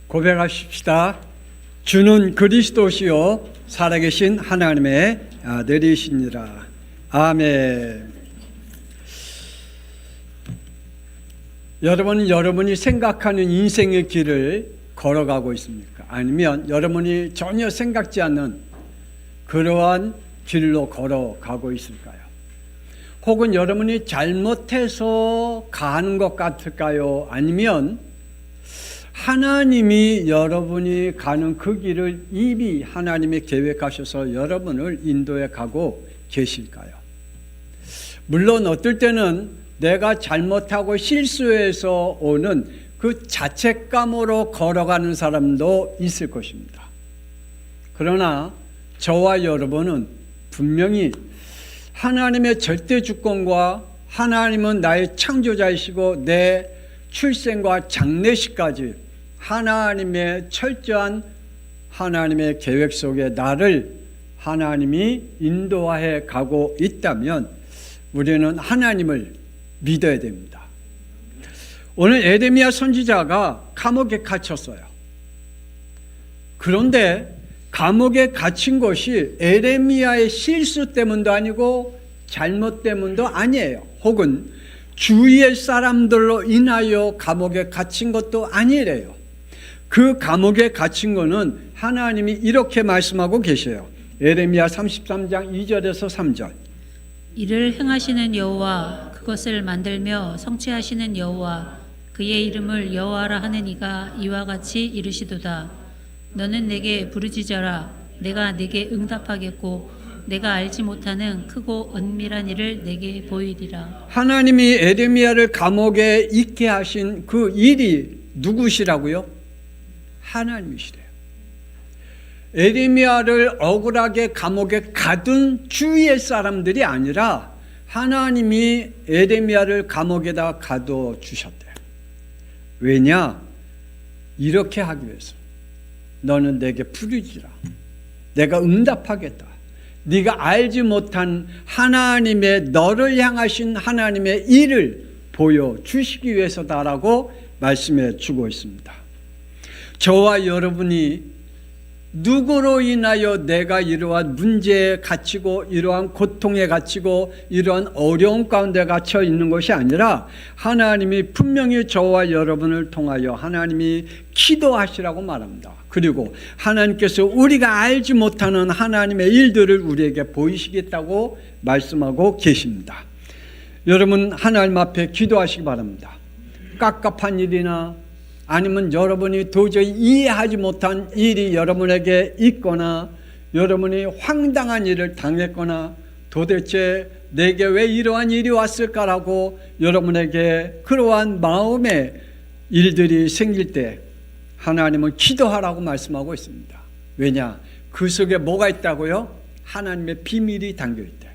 고백하십시다. 주는 그리스도시요 살아계신 하나님의 아들이시니라. 아멘. 여러분이 생각하는 인생의 길을 걸어가고 있습니까? 아니면 여러분이 전혀 생각지 않는 그러한 길로 걸어가고 있을까요? 혹은 여러분이 잘못해서 가는 것 같을까요? 아니면 하나님이 여러분이 가는 그 길을 이미 하나님이 계획하셔서 여러분을 인도해 가고 계실까요? 물론 어떨 때는 내가 잘못하고 실수해서 오는 그 자책감으로 걸어가는 사람도 있을 것입니다. 그러나 저와 여러분은 분명히 하나님의 절대 주권과 하나님은 나의 창조자이시고 내 출생과 장례식까지 하나님의 철저한 하나님의 계획 속에 나를 하나님이 인도해 가고 있다면 우리는 하나님을 믿어야 됩니다. 오늘 에레미야 선지자가 감옥에 갇혔어요. 그런데 감옥에 갇힌 것이 에레미야의 실수 때문도 아니고 잘못 때문도 아니에요. 혹은 주위의 사람들로 인하여 감옥에 갇힌 것도 아니래요. 그 감옥에 갇힌 것은 하나님이 이렇게 말씀하고 계셔요. 에레미야 33장 2절에서 3절. 이를 행하시는 여호와, 그것을 만들며 성취하시는 여호와, 그의 이름을 여호와라 하는 이가 이와 같이 이르시도다. 너는 내게 부르짖어라. 내가 내게 응답하겠고 내가 알지 못하는 크고 은밀한 일을 내게 보이리라. 하나님이 에레미야를 감옥에 있게 하신 그 일이 누구시라고요? 하나님이시래요. 에레미야를 억울하게 감옥에 가둔 주위의 사람들이 아니라 하나님이 에레미야를 감옥에다 가둬 주셨대요. 왜냐? 이렇게 하기 위해서. 너는 내게 부르짖으라. 내가 응답하겠다. 네가 알지 못한 하나님의 너를 향하신 하나님의 일을 보여주시기 위해서다라고 말씀해 주고 있습니다. 저와 여러분이 누구로 인하여 내가 이러한 문제에 갇히고 이러한 고통에 갇히고 이러한 어려움 가운데 갇혀 있는 것이 아니라 하나님이 분명히 저와 여러분을 통하여 하나님이 기도하시라고 말합니다. 그리고 하나님께서 우리가 알지 못하는 하나님의 일들을 우리에게 보이시겠다고 말씀하고 계십니다. 여러분 하나님 앞에 기도하시기 바랍니다. 깝깝한 일이나 아니면 여러분이 도저히 이해하지 못한 일이 여러분에게 있거나 여러분이 황당한 일을 당했거나 도대체 내게 왜 이러한 일이 왔을까라고 여러분에게 그러한 마음의 일들이 생길 때 하나님은 기도하라고 말씀하고 있습니다. 왜냐? 그 속에 뭐가 있다고요? 하나님의 비밀이 담겨있대.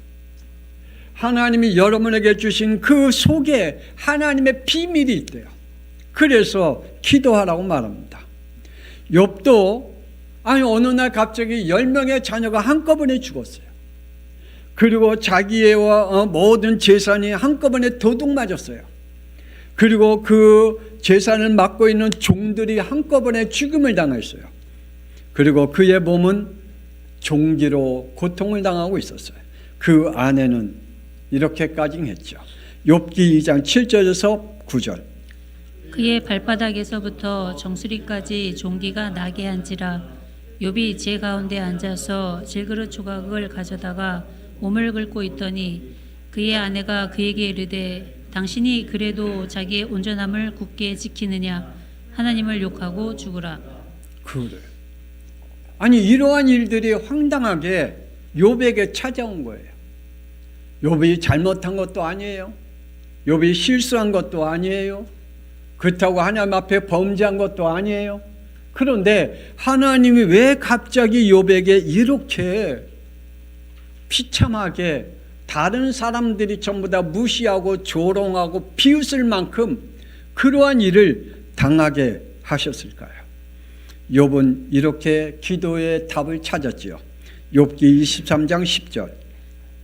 하나님이 여러분에게 주신 그 속에 하나님의 비밀이 있대요. 그래서 기도하라고 말합니다. 욥도 어느 날 갑자기 10명의 자녀가 한꺼번에 죽었어요. 그리고 자기의 모든 재산이 한꺼번에 도둑 맞았어요. 그리고 그 재산을 맡고 있는 종들이 한꺼번에 죽음을 당했어요. 그리고 그의 몸은 종기로 고통을 당하고 있었어요. 그 아내는 이렇게까지 했죠. 욥기 2장 7절에서 9절. 그의 발바닥에서부터 정수리까지 종기가 나게 한지라. 욥이 제 가운데 앉아서 질그릇 조각을 가져다가 몸을 긁고 있더니 그의 아내가 그에게 이르되 당신이 그래도 자기의 온전함을 굳게 지키느냐? 하나님을 욕하고 죽으라. 그래. 아니 이러한 일들이 황당하게 욥에게 찾아온 거예요. 욥이 잘못한 것도 아니에요. 욥이 실수한 것도 아니에요. 그렇다고 하나님 앞에 범죄한 것도 아니에요. 그런데 하나님이 왜 갑자기 욥에게 이렇게 비참하게 다른 사람들이 전부 다 무시하고 조롱하고 비웃을 만큼 그러한 일을 당하게 하셨을까요? 욥은 이렇게 기도의 답을 찾았지요. 욥기 23장 10절.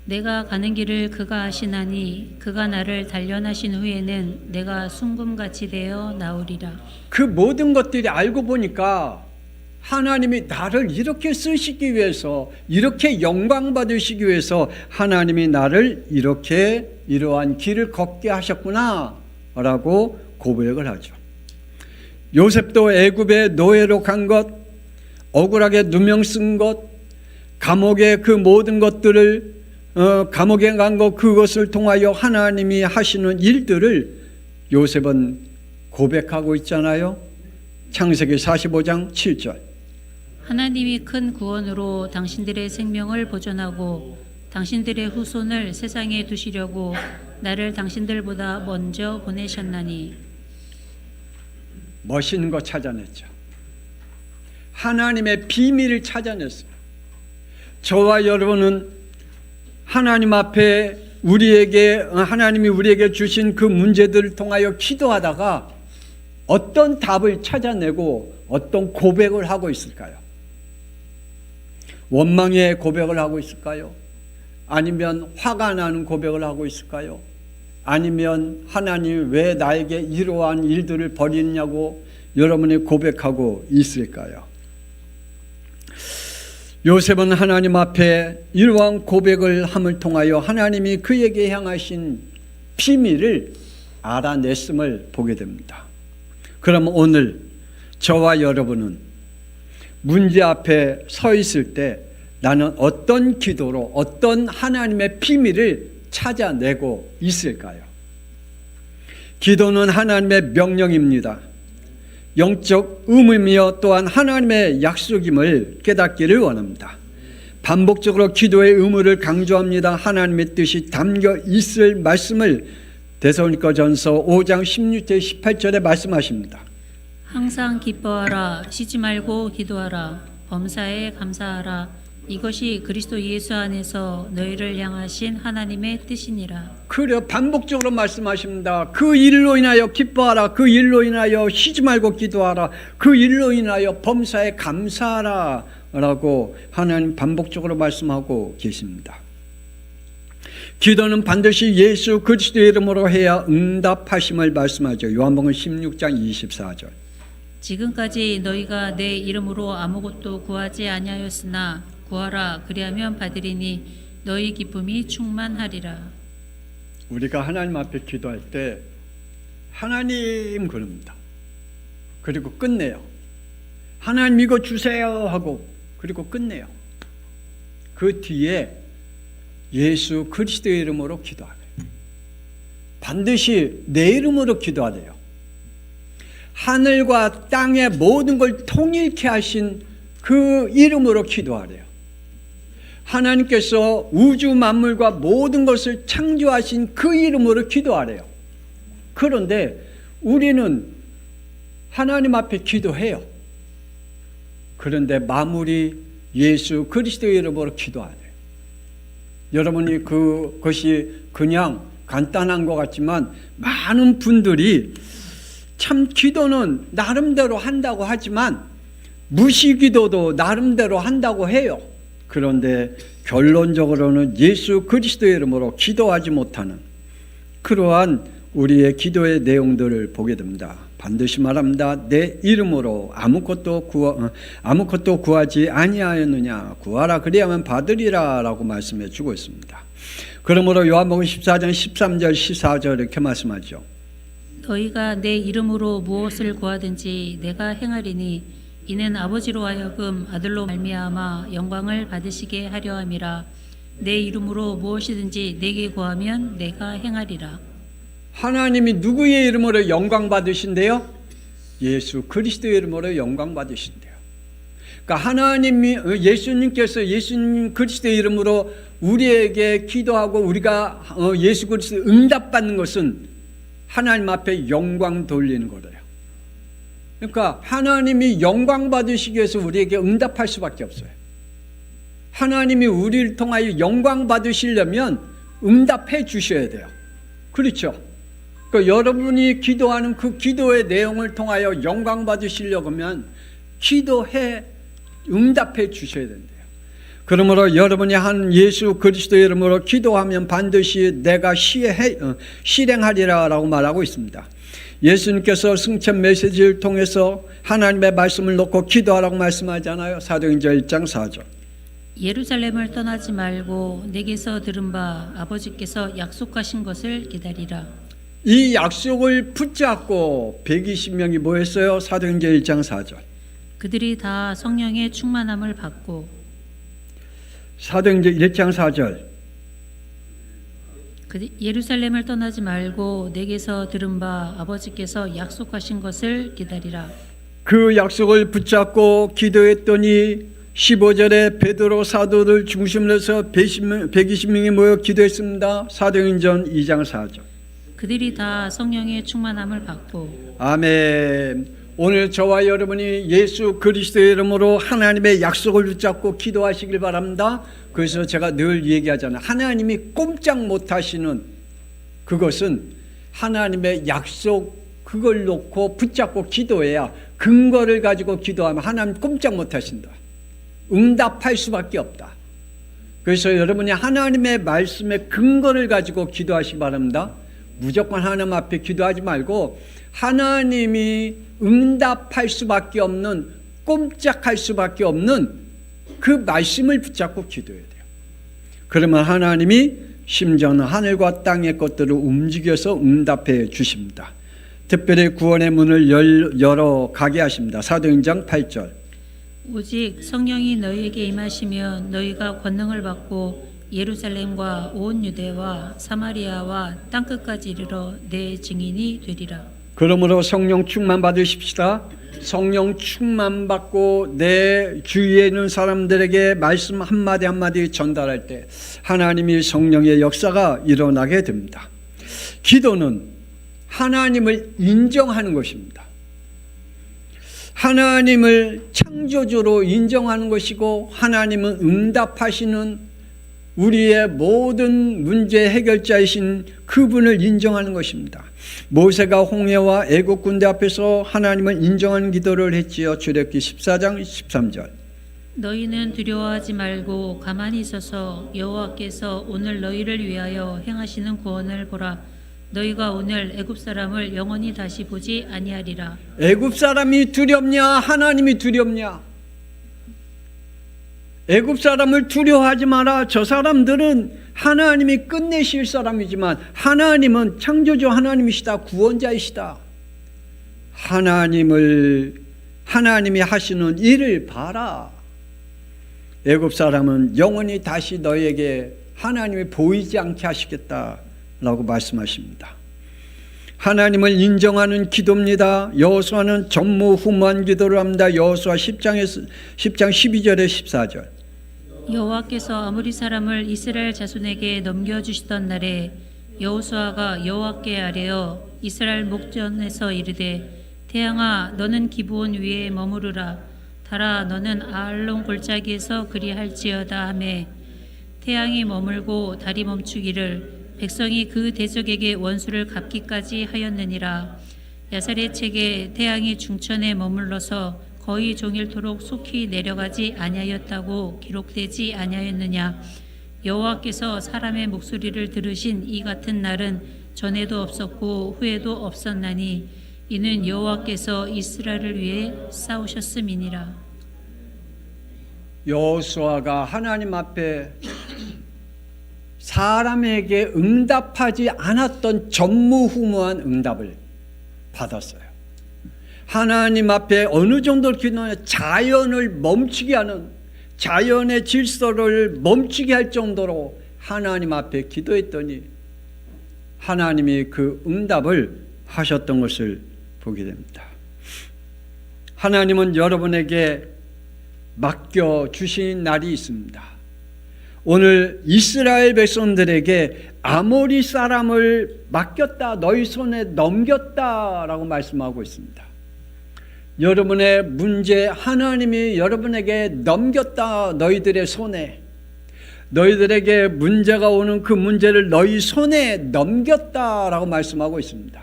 내가 가는 길을 그가 아시나니 그가 나를 단련하신 후에는 내가 순금같이 되어 나오리라. 그 모든 것들이 알고 보니까 하나님이 나를 이렇게 쓰시기 위해서, 이렇게 영광 받으시기 위해서 하나님이 나를 이렇게 이러한 길을 걷게 하셨구나 라고 고백을 하죠. 요셉도 애굽의 노예로 간 것, 억울하게 누명 쓴 것, 감옥의 그 모든 것들을 감옥에 간 것, 그것을 통하여 하나님이 하시는 일들을 요셉은 고백하고 있잖아요. 창세기 45장 7절. 하나님이 큰 구원으로 당신들의 생명을 보존하고 당신들의 후손을 세상에 두시려고 나를 당신들보다 먼저 보내셨나니. 멋있는 거 찾아냈죠. 하나님의 비밀을 찾아냈어요. 저와 여러분은 하나님 앞에 하나님이 우리에게 주신 그 문제들을 통하여 기도하다가 어떤 답을 찾아내고 어떤 고백을 하고 있을까요? 원망의 고백을 하고 있을까요? 아니면 화가 나는 고백을 하고 있을까요? 아니면 하나님 왜 나에게 이러한 일들을 벌이냐고 여러분이 고백하고 있을까요? 요셉은 하나님 앞에 이러한 고백을 함을 통하여 하나님이 그에게 향하신 비밀을 알아냈음을 보게 됩니다. 그럼 오늘 저와 여러분은 문제 앞에 서 있을 때 나는 어떤 기도로 어떤 하나님의 비밀을 찾아내고 있을까요? 기도는 하나님의 명령입니다. 영적 의무이며 또한 하나님의 약속임을 깨닫기를 원합니다. 반복적으로 기도의 의무를 강조합니다. 하나님의 뜻이 담겨 있을 말씀을 데살로니가전서 5장 16절 18절에 말씀하십니다. 항상 기뻐하라. 쉬지 말고 기도하라. 범사에 감사하라. 이것이 그리스도 예수 안에서 너희를 향하신 하나님의 뜻이니라. 그래, 반복적으로 말씀하십니다. 그 일로 인하여 기뻐하라. 그 일로 인하여 쉬지 말고 기도하라. 그 일로 인하여 범사에 감사하라 라고 하나님 반복적으로 말씀하고 계십니다. 기도는 반드시 예수 그리스도의 이름으로 해야 응답하심을 말씀하죠. 요한복음 16장 24절. 지금까지 너희가 내 이름으로 아무것도 구하지 아니하였으나 구하라. 그리하면 받으리니 너희 기쁨이 충만하리라. 우리가 하나님 앞에 기도할 때 하나님 그럽니다. 그리고 끝내요. 하나님 이거 주세요 하고 그리고 끝내요. 그 뒤에 예수 그리스도의 이름으로 기도하래요. 반드시 내 이름으로 기도하래요. 하늘과 땅의 모든 걸 통일케 하신 그 이름으로 기도하래요. 하나님께서 우주 만물과 모든 것을 창조하신 그 이름으로 기도하래요. 그런데 우리는 하나님 앞에 기도해요. 그런데 마무리 예수 그리스도의 이름으로 기도하래요. 여러분이 그것이 그냥 간단한 것 같지만 많은 분들이 참 기도는 나름대로 한다고 하지만 무시기도도 나름대로 한다고 해요. 그런데 결론적으로는 예수 그리스도의 이름으로 기도하지 못하는 그러한 우리의 기도의 내용들을 보게 됩니다. 반드시 말합니다. 내 이름으로 아무것도 구하지 아니하였느냐. 구하라 그리하면 받으리라 라고 말씀해 주고 있습니다. 그러므로 요한복음 14장 13절 14절 이렇게 말씀하죠. 너희가 내 이름으로 무엇을 구하든지 내가 행하리니 이는 아버지로 하여금 아들로 말미암아 영광을 받으시게 하려 함이라. 내 이름으로 무엇이든지 내게 구하면 내가 행하리라. 하나님이 누구의 이름으로 영광 받으신대요? 예수 그리스도의 이름으로 영광 받으신대요. 그러니까 예수님께서 예수님 그리스도의 이름으로 우리에게 기도하고 우리가 예수 그리스도 응답받는 것은 하나님 앞에 영광 돌리는 거래요. 그러니까 하나님이 영광 받으시기 위해서 우리에게 응답할 수밖에 없어요. 하나님이 우리를 통하여 영광 받으시려면 응답해 주셔야 돼요. 그렇죠? 그러니까 여러분이 기도하는 그 기도의 내용을 통하여 영광 받으시려고 하면 응답해 주셔야 된대요. 그러므로 여러분이 한 예수 그리스도의 이름으로 기도하면 반드시 내가 실행하리라라고 말하고 있습니다. 예수님께서 승천 메시지를 통해서 하나님의 말씀을 놓고 기도하라고 말씀하잖아요. 사도행전 1장 4절. 예루살렘을 떠나지 말고 내게서 들은 바 아버지께서 약속하신 것을 기다리라. 이 약속을 붙잡고 120명이 모였어요. 사도행전 1장 4절. 그들이 다 성령의 충만함을 받고. 사도행전 1장 4절. 예루살렘을 떠나지 말고 내게서 들은 바 아버지께서 약속하신 것을 기다리라. 그 약속을 붙잡고 기도했더니 15절에 베드로 사도들 중심으로 해서 120명이 모여 기도했습니다. 사도행전 2장 4절. 그들이 다 성령의 충만함을 받고. 아멘. 오늘 저와 여러분이 예수 그리스도의 이름으로 하나님의 약속을 붙잡고 기도하시길 바랍니다. 그래서 제가 늘 얘기하잖아요. 하나님이 꼼짝 못하시는 그것은 하나님의 약속 그걸 놓고 붙잡고 기도해야 근거를 가지고 기도하면 하나님 꼼짝 못하신다. 응답할 수밖에 없다. 그래서 여러분이 하나님의 말씀의 근거를 가지고 기도하시기 바랍니다. 무조건 하나님 앞에 기도하지 말고 하나님이 응답할 수밖에 없는, 꼼짝할 수밖에 없는 그 말씀을 붙잡고 기도해야 돼요. 그러면 하나님이 심지어는 하늘과 땅의 것들을 움직여서 응답해 주십니다. 특별히 구원의 문을 열어가게 하십니다. 사도행전 8절. 오직 성령이 너희에게 임하시면 너희가 권능을 받고 예루살렘과 온 유대와 사마리아와 땅끝까지 이르러 내 증인이 되리라. 그러므로 성령 충만 받으십시다. 성령 충만 받고 내 주위에 있는 사람들에게 말씀 한마디 한마디 전달할 때 하나님이 성령의 역사가 일어나게 됩니다. 기도는 하나님을 인정하는 것입니다. 하나님을 창조주로 인정하는 것이고 하나님은 응답하시는 우리의 모든 문제 해결자이신 그분을 인정하는 것입니다. 모세가 홍해와 애국 군대 앞에서 하나님을 인정하는 기도를 했지요. 출애굽기 14장 13절. 너희는 두려워하지 말고 가만히 있어서 여호와께서 오늘 너희를 위하여 행하시는 구원을 보라. 너희가 오늘 애굽 사람을 영원히 다시 보지 아니하리라. 애굽 사람이 두렵냐? 하나님이 두렵냐? 애굽 사람을 두려워하지 마라. 저 사람들은 하나님이 끝내실 사람이지만 하나님은 창조주 하나님이시다. 구원자이시다. 하나님이 하시는 일을 봐라. 애굽 사람은 영원히 다시 너에게 하나님이 보이지 않게 하시겠다라고 말씀하십니다. 하나님을 인정하는 기도입니다. 여호수아는 전무후무한 기도를 합니다. 여호수아 10장 12절에 14절. 여호와께서 아모리 사람을 이스라엘 자손에게 넘겨주시던 날에 여호수아가 여호와께 아뢰어 이스라엘 목전에서 이르되 태양아 너는 기브온 위에 머무르라. 달아 너는 아알론 골짜기에서 그리할지어다 하매 태양이 머물고 달이 멈추기를 백성이 그 대적에게 원수를 갚기까지 하였느니라. 야살의 책에 태양이 중천에 머물러서 거의 종일토록 속히 내려가지 아니하였다고 기록되지 아니하였느냐. 여호와께서 사람의 목소리를 들으신 이 같은 날은 전에도 없었고 후에도 없었나니 이는 여호와께서 이스라엘을 위해 싸우셨음이니라. 여호수아가 하나님 앞에 사람에게 응답하지 않았던 전무후무한 응답을 받았어요. 하나님 앞에 어느 정도로 기도하냐, 자연을 멈추게 하는, 자연의 질서를 멈추게 할 정도로 하나님 앞에 기도했더니 하나님이 그 응답을 하셨던 것을 보게 됩니다. 하나님은 여러분에게 맡겨주신 날이 있습니다. 오늘 이스라엘 백성들에게 아모리 사람을 맡겼다, 너희 손에 넘겼다라고 말씀하고 있습니다. 여러분의 문제 하나님이 여러분에게 넘겼다, 너희들의 손에. 너희들에게 문제가 오는 그 문제를 너희 손에 넘겼다라고 말씀하고 있습니다.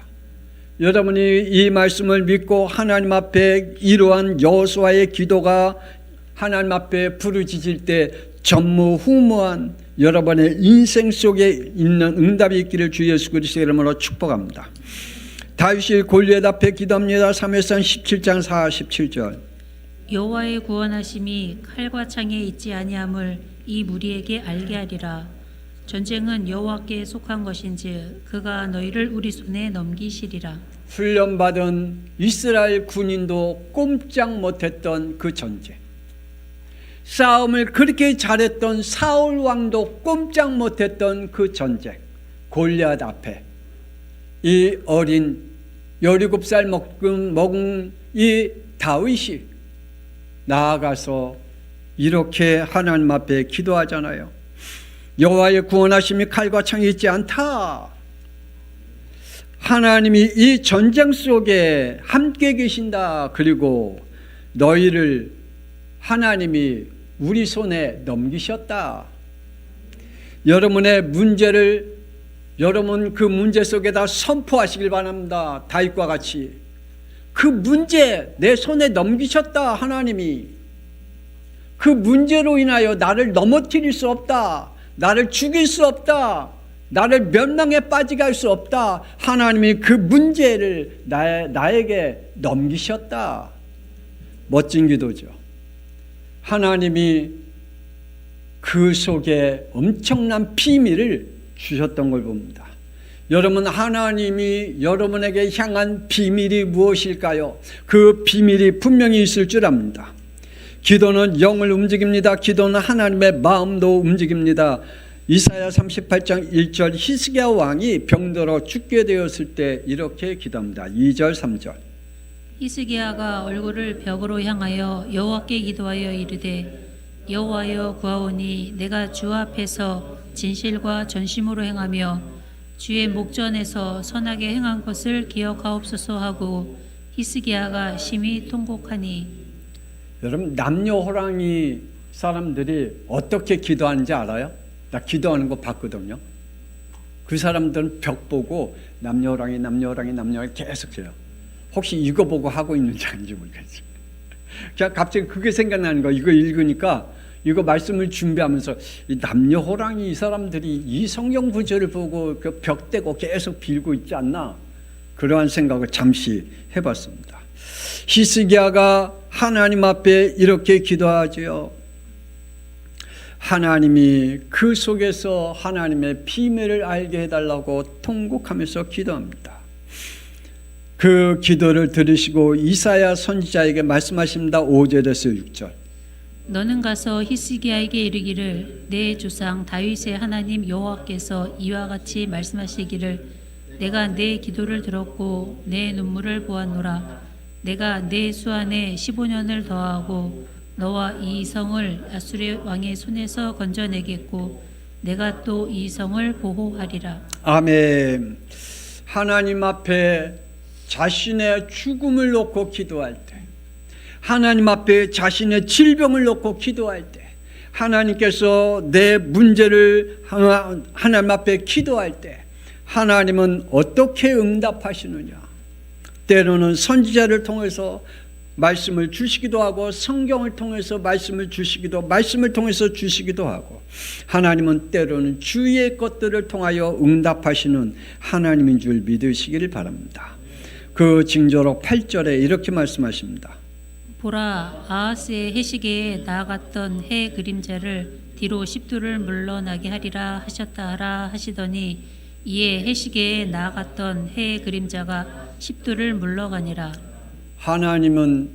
여러분이 이 말씀을 믿고 하나님 앞에 이러한 여호수아의 기도가 하나님 앞에 부르짖을 때 전무후무한 여러분의 인생 속에 있는 응답이 있기를 주 예수 그리스도의 이름으로 축복합니다. 다윗이 골리앗 앞에 기도합니다. 사무엘상 17장 47절. 여호와의 구원하심이 칼과 창에 있지 아니함을 이 무리에게 알게 하리라. 전쟁은 여호와께 속한 것인지 그가 너희를 우리 손에 넘기시리라. 훈련받은 이스라엘 군인도 꼼짝 못했던 그 전쟁, 싸움을 그렇게 잘했던 사울 왕도 꼼짝 못했던 그 전쟁, 골리앗 앞에 이 어린 17살 먹은 이 다윗이 나아가서 이렇게 하나님 앞에 기도하잖아요. 여호와의 구원하심이 칼과 창이 있지 않다. 하나님이 이 전쟁 속에 함께 계신다. 그리고 너희를 하나님이 우리 손에 넘기셨다. 여러분의 문제를 여러분 그 문제 속에다 선포하시길 바랍니다. 다윗과 같이 그 문제 내 손에 넘기셨다. 하나님이 그 문제로 인하여 나를 넘어뜨릴 수 없다. 나를 죽일 수 없다. 나를 멸망에 빠지게 할 수 없다. 하나님이 그 문제를 나에게 넘기셨다. 멋진 기도죠. 하나님이 그 속에 엄청난 비밀을 주셨던 걸 봅니다. 여러분, 하나님이 여러분에게 향한 비밀이 무엇일까요? 그 비밀이 분명히 있을 줄 압니다. 기도는 영을 움직입니다. 기도는 하나님의 마음도 움직입니다. 이사야 38장 1절 히스기야 왕이 병들어 죽게 되었을 때 이렇게 기도합니다. 2절 3절. 히스기야가 얼굴을 벽으로 향하여 여호와께 기도하여 이르되 여호와여 구하오니 내가 주 앞에서 진실과 전심으로 행하며 주의 목전에서 선하게 행한 것을 기억하옵소서 하고 히스기야가 심히 통곡하니. 여러분, 남녀 호랑이 사람들이 어떻게 기도하는지 알아요? 나 기도하는 거 봤거든요. 그 사람들은 벽 보고 남녀 호랑이 계속 해요. 혹시 이거 보고 하고 있는지 아닌지 모르겠어요. 그냥 갑자기 그게 생각나는 거. 이거 읽으니까 이거 말씀을 준비하면서 이 남녀 호랑이 이 사람들이 이 성경 구절을 보고 그 벽 대고 계속 빌고 있지 않나, 그러한 생각을 잠시 해봤습니다. 히스기야가 하나님 앞에 이렇게 기도하지요. 하나님이 그 속에서 하나님의 비밀을 알게 해달라고 통곡하면서 기도합니다. 그 기도를 들으시고 이사야 선지자에게 말씀하십니다. 5절에서 6절. 너는 가서 히스기야에게 이르기를 내 조상 다윗의 하나님 여호와께서 이와 같이 말씀하시기를 내가 내 기도를 들었고 내 눈물을 보았노라. 내가 내 수 안에 15년을 더하고 너와 이 성을 아수르 왕의 손에서 건져내겠고 내가 또 이 성을 보호하리라. 아멘. 하나님 앞에 자신의 죽음을 놓고 기도할 때, 하나님 앞에 자신의 질병을 놓고 기도할 때, 하나님께서 내 문제를 하나님 앞에 기도할 때 하나님은 어떻게 응답하시느냐? 때로는 선지자를 통해서 말씀을 주시기도 하고 성경을 통해서 말씀을 통해서 주시기도 하고, 하나님은 때로는 주위의 것들을 통하여 응답하시는 하나님인 줄 믿으시기를 바랍니다. 그 징조로 8절에 이렇게 말씀하십니다. 보라, 아하스의 해시계에 나아갔던 해 그림자를 뒤로 십두를 물러나게 하리라 하셨다 하라 하시더니 이에 해시계에 나아갔던 해 그림자가 십두를 물러가니라. 하나님은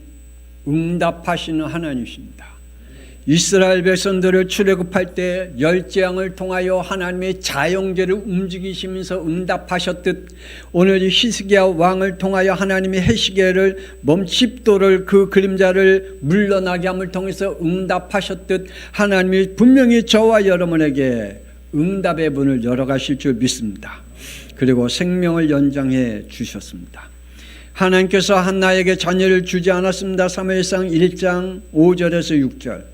응답하시는 하나님이십니다. 이스라엘 백성들을 출애굽할 때 열재앙을 통하여 하나님의 자영제를 움직이시면서 응답하셨듯 오늘 이 히스기야 왕을 통하여 하나님의 해시계를 십도를 그 그림자를 물러나게 함을 통해서 응답하셨듯 하나님이 분명히 저와 여러분에게 응답의 문을 열어가실 줄 믿습니다. 그리고 생명을 연장해 주셨습니다. 하나님께서 한나에게 자녀를 주지 않았습니다. 사무엘상 1장 5절에서 6절.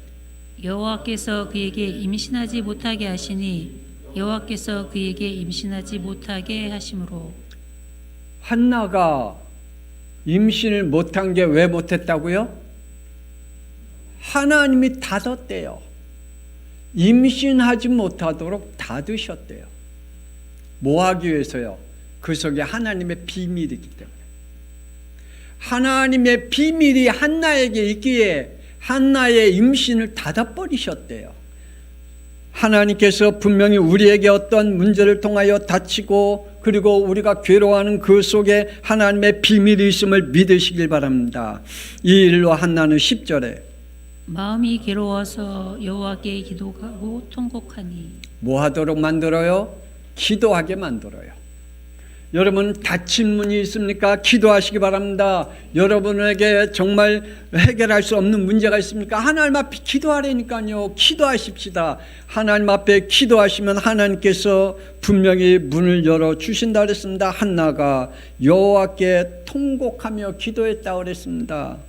여호와께서 그에게 임신하지 못하게 하시니 여호와께서 그에게 임신하지 못하게 하심으로. 한나가 임신을 못한 게 왜 못했다고요? 하나님이 닫았대요. 임신하지 못하도록 닫으셨대요. 뭐 하기 위해서요? 그 속에 하나님의 비밀이 있기 때문에. 하나님의 비밀이 한나에게 있기에 한나의 임신을 닫아버리셨대요. 하나님께서 분명히 우리에게 어떤 문제를 통하여 다치고 그리고 우리가 괴로워하는 그 속에 하나님의 비밀이 있음을 믿으시길 바랍니다. 이 일로 한나는 10절에 마음이 괴로워서 여호와께 기도하고 통곡하니. 뭐 하도록 만들어요? 기도하게 만들어요. 여러분 닫힌 문이 있습니까? 기도하시기 바랍니다. 여러분에게 정말 해결할 수 없는 문제가 있습니까? 하나님 앞에 기도하라니까요. 기도하십시다. 하나님 앞에 기도하시면 하나님께서 분명히 문을 열어주신다 그랬습니다. 한나가 여호와께 통곡하며 기도했다고 그랬습니다.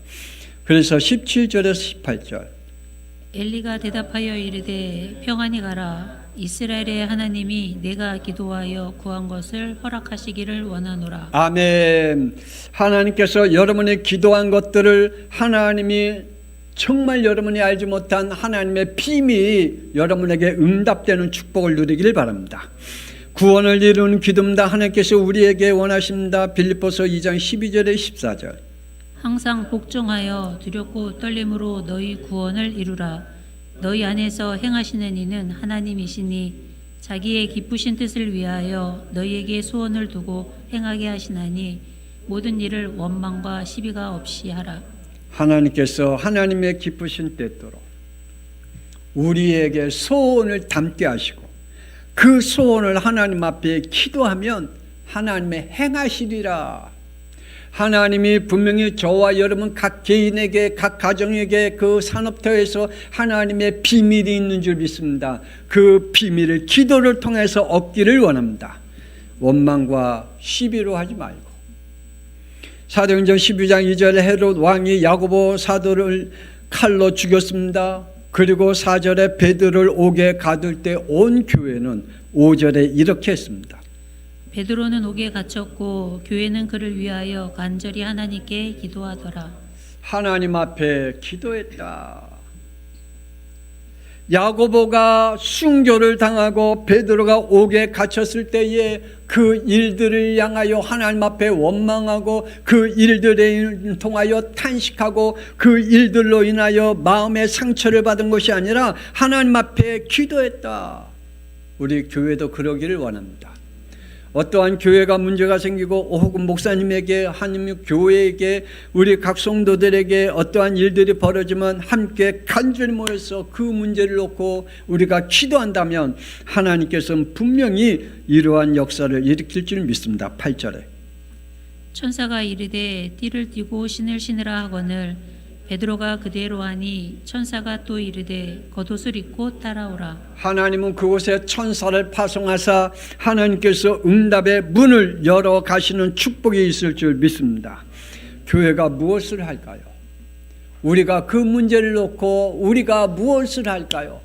그래서 17절에서 18절 엘리가 대답하여 이르되 평안히 가라. 이스라엘의 하나님이 내가 기도하여 구한 것을 허락하시기를 원하노라. 아멘. 하나님께서 여러분이 기도한 것들을 하나님이 정말 여러분이 알지 못한 하나님의 비밀이 여러분에게 응답되는 축복을 누리길 바랍니다. 구원을 이루는 기도입니다. 하나님께서 우리에게 원하십니다. 빌립보서 2장 12절에 14절 항상 복종하여 두렵고 떨림으로 너희 구원을 이루라. 너희 안에서 행하시는 이는 하나님이시니 자기의 기쁘신 뜻을 위하여 너희에게 소원을 두고 행하게 하시나니 모든 일을 원망과 시비가 없이 하라. 하나님께서 하나님의 기쁘신 뜻대로 우리에게 소원을 담게 하시고 그 소원을 하나님 앞에 기도하면 하나님의 행하시리라. 하나님이 분명히 저와 여러분 각 개인에게 각 가정에게 그 산업터에서 하나님의 비밀이 있는 줄 믿습니다. 그 비밀을 기도를 통해서 얻기를 원합니다. 원망과 시비로 하지 말고. 사도행전 12장 2절에 헤롯 왕이 야고보 사도를 칼로 죽였습니다. 그리고 4절에 베드로를 옥에 가둘 때 온 교회는 5절에 이렇게 했습니다. 베드로는 옥에 갇혔고 교회는 그를 위하여 간절히 하나님께 기도하더라. 하나님 앞에 기도했다. 야고보가 순교를 당하고 베드로가 옥에 갇혔을 때에 그 일들을 향하여 하나님 앞에 원망하고 그 일들에 통하여 탄식하고 그 일들로 인하여 마음의 상처를 받은 것이 아니라 하나님 앞에 기도했다. 우리 교회도 그러기를 원합니다. 어떠한 교회가 문제가 생기고 혹은 목사님에게 하나님 교회에게 우리 각 성도들에게 어떠한 일들이 벌어지면 함께 간절히 모여서 그 문제를 놓고 우리가 기도한다면 하나님께서는 분명히 이러한 역사를 일으킬 줄 믿습니다. 8절에 천사가 이르되 띠를 띠고 신을 신으라 하거늘 베드로가 그대로 하니 천사가 또 이르되 겉옷을 입고 따라오라. 하나님은 그곳에 천사를 파송하사 하나님께서 응답의 문을 열어 가시는 축복이 있을 줄 믿습니다. 교회가 무엇을 할까요? 우리가 그 문제를 놓고 우리가 무엇을 할까요?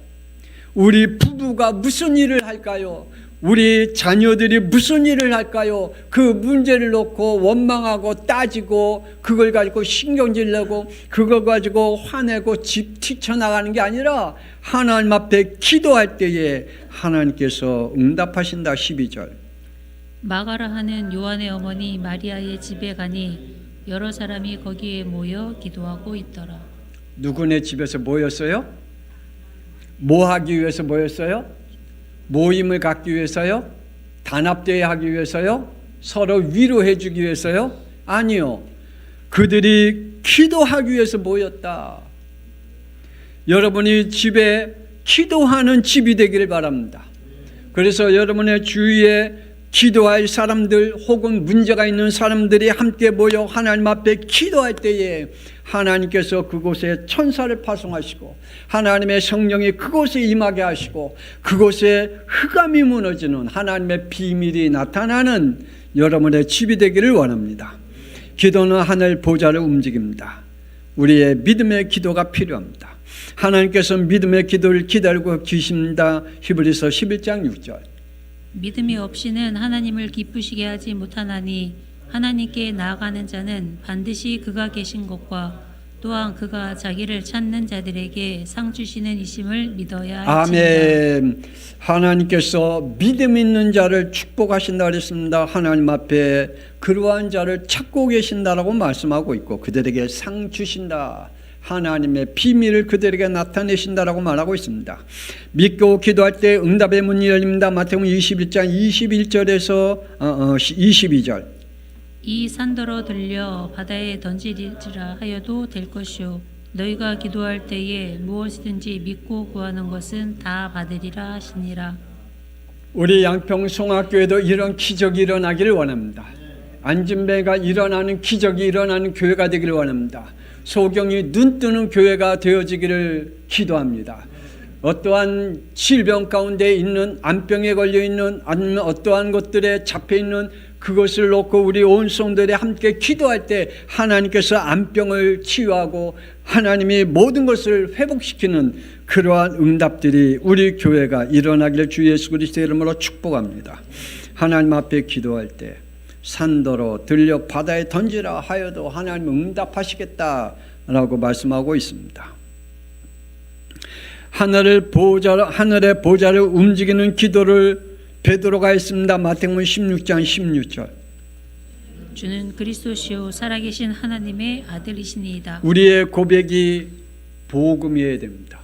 우리 부부가 무슨 일을 할까요? 우리 자녀들이 무슨 일을 할까요? 그 문제를 놓고 원망하고 따지고 그걸 가지고 신경질 내고 그걸 가지고 화내고 집 튀쳐나가는 게 아니라 하나님 앞에 기도할 때에 하나님께서 응답하신다. 12절 마가라 하는 요한의 어머니 마리아의 집에 가니 여러 사람이 거기에 모여 기도하고 있더라. 누구네 집에서 모였어요? 뭐 하기 위해서 모였어요? 모임을 갖기 위해서요? 단합대회 하기 위해서요? 서로 위로해 주기 위해서요? 아니요. 그들이 기도하기 위해서 모였다. 여러분이 집에 기도하는 집이 되기를 바랍니다. 그래서 여러분의 주위에 기도할 사람들 혹은 문제가 있는 사람들이 함께 모여 하나님 앞에 기도할 때에 하나님께서 그곳에 천사를 파송하시고 하나님의 성령이 그곳에 임하게 하시고 그곳에 흑암이 무너지는 하나님의 비밀이 나타나는 여러분의 집이 되기를 원합니다. 기도는 하늘 보좌를 움직입니다. 우리의 믿음의 기도가 필요합니다. 하나님께서 믿음의 기도를 기다리고 계십니다. 히브리서 11장 6절 믿음이 없이는 하나님을 기쁘시게 하지 못하나니 하나님께 나아가는 자는 반드시 그가 계신 것과 또한 그가 자기를 찾는 자들에게 상 주시는 이심을 믿어야 할지니라. 아멘. 하나님께서 믿음 있는 자를 축복하신다 그랬습니다. 하나님 앞에 그러한 자를 찾고 계신다라고 말씀하고 있고 그들에게 상 주신다. 하나님의 비밀을 그들에게 나타내신다라고 말하고 있습니다. 믿고 기도할 때 응답의 문이 열립니다. 마태복음 21장 21절에서 22절. 이 산더러 들려 바다에 던지리라 하여도 될 것이요 너희가 기도할 때에 무엇이든지 믿고 구하는 것은 다 받으리라 하시니라. 우리 양평송학교에도 이런 기적이 일어나기를 원합니다. 안진배가 일어나는 기적이 일어나는 교회가 되기를 원합니다. 소경이 눈 뜨는 교회가 되어지기를 기도합니다. 어떠한 질병 가운데 있는 암병에 걸려 있는 아니면 어떠한 것들에 잡혀 있는 그것을 놓고 우리 온 성도들이 함께 기도할 때 하나님께서 암병을 치유하고 하나님이 모든 것을 회복시키는 그러한 응답들이 우리 교회가 일어나기를 주 예수 그리스도의 이름으로 축복합니다. 하나님 앞에 기도할 때 산더러 들려 바다에 던지라 하여도 하나님 응답하시겠다라고 말씀하고 있습니다. 하늘의 보좌를 움직이는 기도를 베드로가 했습니다. 마태복음 16장 16절. 주는 그리스도시요 살아계신 하나님의 아들이시니이다. 우리의 고백이 복음이어야 됩니다.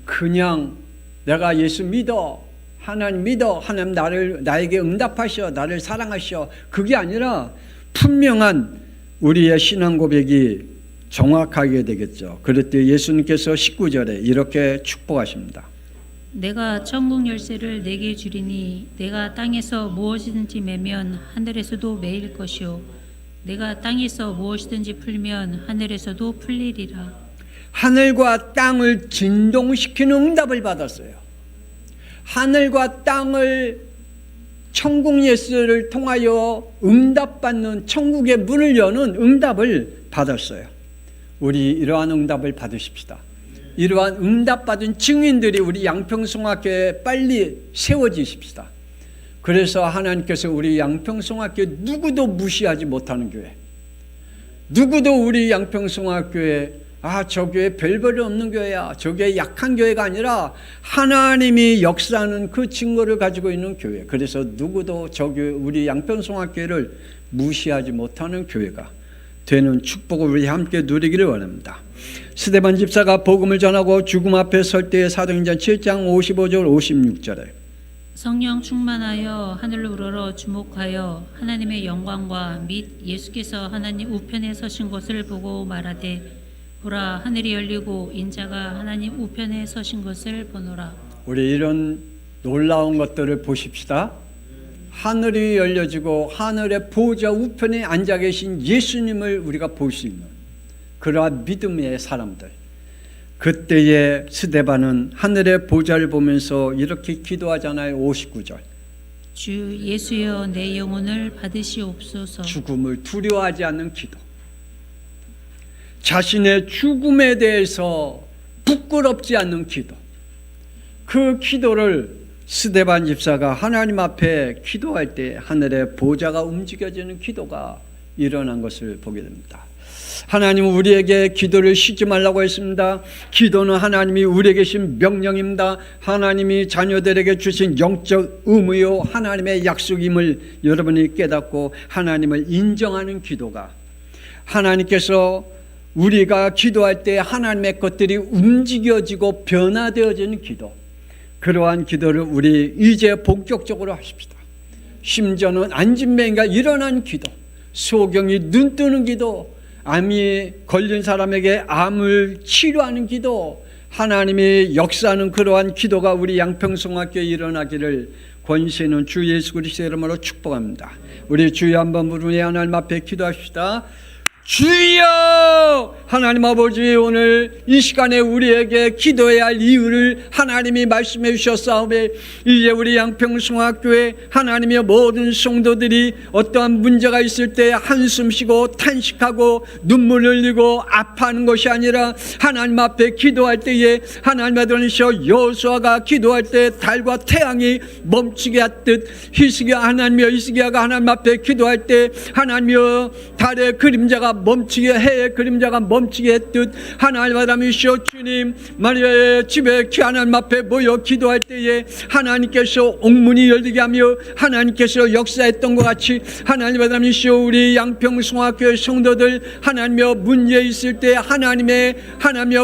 그냥 내가 예수 믿어, 하나님 믿어, 하나님 나에게 응답하셔, 나를 사랑하셔, 그게 아니라 분명한 우리의 신앙 고백이 정확하게 되겠죠. 그럴 때 예수님께서 19절에 이렇게 축복하십니다. 내가 천국 열쇠를 내게 주리니 내가 땅에서 무엇이든지 매면 하늘에서도 매일 것이요 내가 땅에서 무엇이든지 풀면 하늘에서도 풀리리라. 하늘과 땅을 진동시키는 응답을 받았어요. 하늘과 땅을 천국 예수를 통하여 응답받는 천국의 문을 여는 응답을 받았어요. 우리 이러한 응답을 받으십시다. 이러한 응답받은 증인들이 우리 양평송학교에 빨리 세워지십시다. 그래서 하나님께서 우리 양평송학교에 누구도 무시하지 못하는 교회, 누구도 우리 양평송학교에 저 교회 별볼이 없는 교회야, 저 교회 약한 교회가 아니라 하나님이 역사하는 그 증거를 가지고 있는 교회, 그래서 누구도 저 교회 우리 양평송학교를 무시하지 못하는 교회가 되는 축복을 우리 함께 누리기를 원합니다. 스데반 집사가 복음을 전하고 죽음 앞에 설 때의 사도행전 7장 55절 56절에 성령 충만하여 하늘로 우러러 주목하여 하나님의 영광과 및 예수께서 하나님 우편에 서신 것을 보고 말하되 보라 하늘이 열리고 인자가 하나님 우편에 서신 것을 보노라. 우리 이런 놀라운 것들을 보십시다. 하늘이 열려지고 하늘의 보좌 우편에 앉아 계신 예수님을 우리가 볼 수 있는 그러한 믿음의 사람들. 그때의 스데반은 하늘의 보좌를 보면서 이렇게 기도하잖아요. 59절. 주 예수여 내 영혼을 받으시옵소서. 죽음을 두려워하지 않는 기도. 자신의 죽음에 대해서 부끄럽지 않는 기도. 그 기도를 스데반 집사가 하나님 앞에 기도할 때 하늘의 보좌가 움직여지는 기도가 일어난 것을 보게 됩니다. 하나님은 우리에게 기도를 쉬지 말라고 했습니다. 기도는 하나님이 우리에게 주신 명령입니다. 하나님이 자녀들에게 주신 영적 의무요 하나님의 약속임을 여러분이 깨닫고 하나님을 인정하는 기도가, 하나님께서 우리가 기도할 때 하나님의 것들이 움직여지고 변화되어지는 기도, 그러한 기도를 우리 이제 본격적으로 하십시다. 심지어는 안진뱅이가 일어난 기도, 소경이 눈 뜨는 기도, 암이 걸린 사람에게 암을 치료하는 기도, 하나님이 역사하는 그러한 기도가 우리 양평송학교에 일어나기를 권세 있는 주 예수 그리스도의 이름으로 축복합니다. 우리 주여 한번 부르니 하나님 앞에 기도합시다. 주여! 하나님 아버지, 오늘 이 시간에 우리에게 기도해야 할 이유를 하나님이 말씀해 주셨사오매 이제 우리 양평송학교에 하나님의 모든 성도들이 어떠한 문제가 있을 때 한숨 쉬고 탄식하고 눈물 흘리고 아파하는 것이 아니라 하나님 앞에 기도할 때에 하나님 아들이셔 여호수아가 기도할 때 달과 태양이 멈추게 하듯 히스기야 하나님이여, 히스기야가 하나님 앞에 기도할 때 하나님이여 달의 그림자가 멈추게, 해의 그림자가 멈추게 했듯 하나님 아버지시여 주님, 마리아의 집에 하나님 앞에 모여 기도할 때에 하나님께서 옥문이 열리게 하며 하나님께서 역사했던 것 같이 하나님 아버지시여 우리 양평송학교의 성도들 하나님여 문제 있을 때 하나님의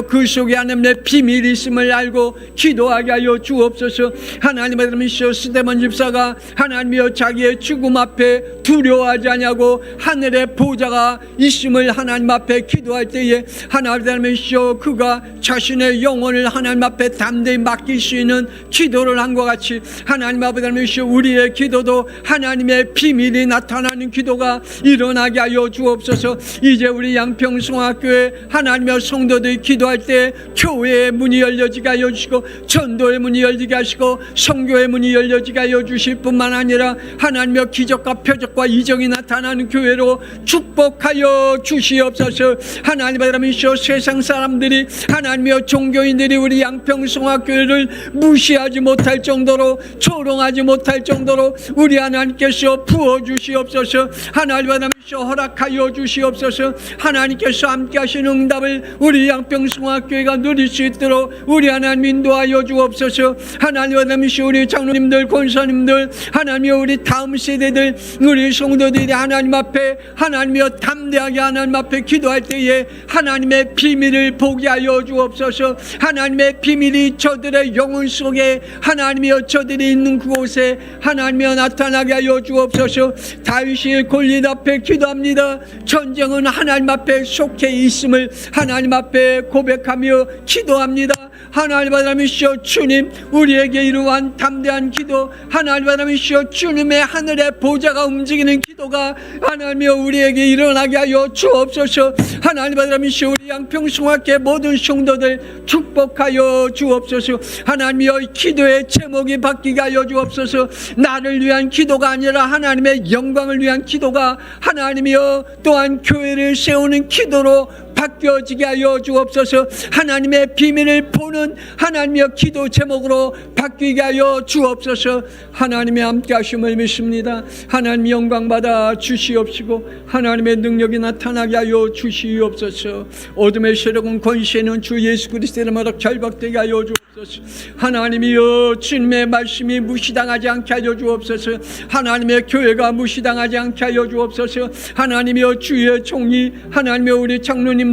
그 속에 하나님의 비밀이 있음을 알고 기도하게 하여 주옵소서. 하나님 아버지시여 스데반 집사가 하나님여 자기의 죽음 앞에 두려워하지 않냐고 하늘의 보좌가 있음을 하나님 앞에 기도할 때에 하나님 아버지시여 그가 자신의 영혼을 하나님 앞에 담대히 맡길 수 있는 기도를 한 것 같이 하나님 아버지시여 우리의 기도도 하나님의 비밀이 나타나는 기도가 일어나게 하여 주옵소서. 이제 우리 양평송학교에 하나님의 성도들이 기도할 때 교회의 문이 열려지게 하여 주시고 전도의 문이 열리게 하시고 선교의 문이 열려지게 하여 주실 뿐만 아니라 하나님의 기적과 표적과 이적이 나타나는 교회로 축복하여 주시옵소서. 하나님 아버지시여 세상 사람들이 하나님의 종교인들이 우리 양평송학교를 무시하지 못할 정도로 조롱하지 못할 정도로 우리 하나님께서 부어주시옵소서. 하나님 아버지시여 허락하여 주시옵소서. 하나님께서 함께 하시는 응답을 우리 양평송학교가 누릴 수 있도록 우리 하나님 인도하여 주옵소서. 하나님 아버지시여 우리 장로님들 권사님들 하나님이여 우리 다음 세대들 우리 성도들이 하나님 앞에 하나님이여 담대하게 하나님 앞에 기도할 때에 하나님의 비밀을 보게 하여 주옵소서. 하나님의 비밀이 저들의 영혼 속에 하나님이여 저들이 있는 그곳에 하나님이여 나타나게 하여 주옵소서. 다윗이 골리앗 앞에 기도합니다. 전쟁은 하나님 앞에 속해 있음을 하나님 앞에 고백하며 기도합니다. 하나님 아버지시여 주님 우리에게 이러한 담대한 기도 하나님 아버지시여 주님의 하늘의 보좌가 움직이는 기도가 하나님이여 우리에게 일어나게 하여 주옵소서. 하나님 아버지시여 우리 양평송학교 모든 성도들 축복하여 주옵소서. 하나님이여 기도의 제목이 바뀌게 하여 주옵소서. 나를 위한 기도가 아니라 하나님의 영광을 위한 기도가 하나님이여 또한 교회를 세우는 기도로 바뀌어지게 하여 주옵소서. 하나님의 비밀을 보는 하나님의 기도 제목으로 바뀌게 하여 주옵소서. 하나님의 함께 하심을 믿습니다. 하나님 영광 받아 주시옵시고 하나님의 능력이 나타나게 하여 주시옵소서. 어둠의 세력은 권세는 주 예수 그리스도의 이름으로 결박되게 하여 주옵소서. 하나님이여 주님의 말씀이 무시당하지 않게 하여 주옵소서. 하나님의 교회가 무시당하지 않게 하여 주옵소서. 하나님이여 주의 종이 하나님의 우리 장로님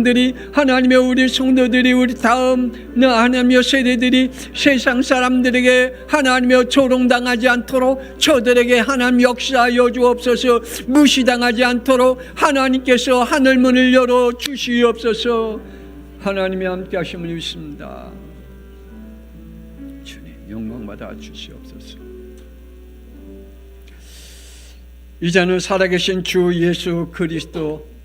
하나님의 우리 성도들이 우리 다음 하나님의 세대들이 세상 사람들에게 하나님의 조롱당하지 않도록 저들에게 하나님 역사하여 주옵소서. 무시당하지 않도록 하나님께서 하늘문을 열어 주시옵소서. 하나님의 함께 하심을 믿습니다. 주님 영광받아 주시옵소서. 이제는 살아계신 주 예수 그리스도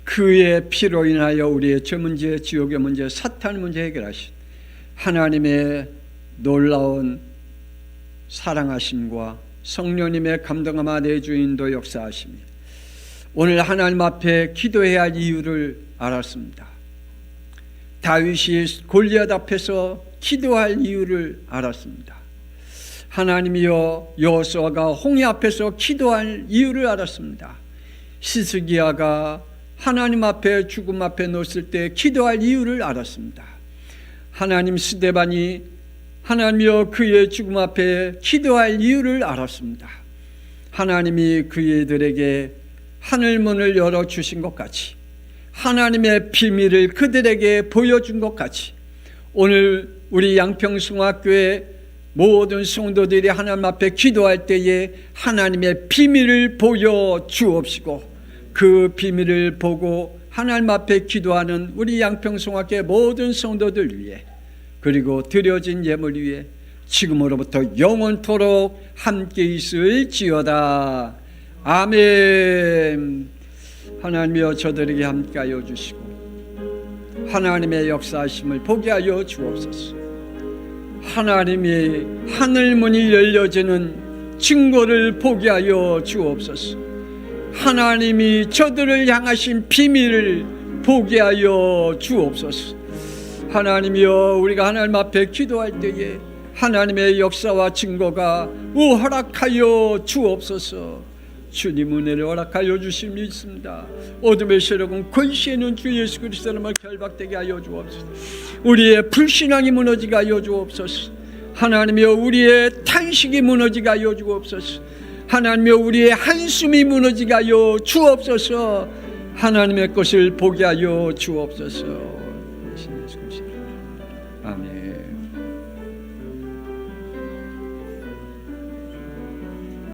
그의 피로 인하여 우리의 죄 문제, 지옥의 문제, 사탄 문제 해결하신 하나님의 놀라운 사랑하심과 성령님의 감동함과 내주인도 역사하십니다. 오늘 하나님 앞에 기도해야 할 이유를 알았습니다. 다윗이 골리앗 앞에서 기도할 이유를 알았습니다. 하나님이여 여호수아가 홍해 앞에서 기도할 이유를 알았습니다. 히스기야가 하나님 앞에 죽음 앞에 놓았을 때 기도할 이유를 알았습니다. 하나님 스데반이 하나님이여 그의 죽음 앞에 기도할 이유를 알았습니다. 하나님이 그들에게 하늘문을 열어주신 것 같이 하나님의 비밀을 그들에게 보여준 것 같이 오늘 우리 양평송학교의 모든 성도들이 하나님 앞에 기도할 때에 하나님의 비밀을 보여주옵시고 그 비밀을 보고 하나님 앞에 기도하는 우리 양평송학교의 모든 성도들 위해 그리고 드려진 예물 위해 지금으로부터 영원토록 함께 있을지어다. 아멘. 하나님이여 저들에게 함께하여 주시고 하나님의 역사하심을 보게 하여 주옵소서. 하나님이 하늘문이 열려지는 증거를 보게 하여 주옵소서. 하나님이 저들을 향하신 비밀을 보게 하여 주옵소서. 하나님이여 우리가 하나님 앞에 기도할 때에 하나님의 역사와 증거가 허락하여 주옵소서. 주님 은혜를 허락하여 주실 믿습니다. 어둠의 세력은 권세는 주 예수 그리스도로만 결박되게 하여 주옵소서. 우리의 불신앙이 무너지게 하여 주옵소서. 하나님이여 우리의 탄식이 무너지게 하여 주옵소서. 하나님이여 우리의 한숨이 무너지게 하여 주옵소서. 하나님의 것을 보게 하여 주옵소서. 아멘.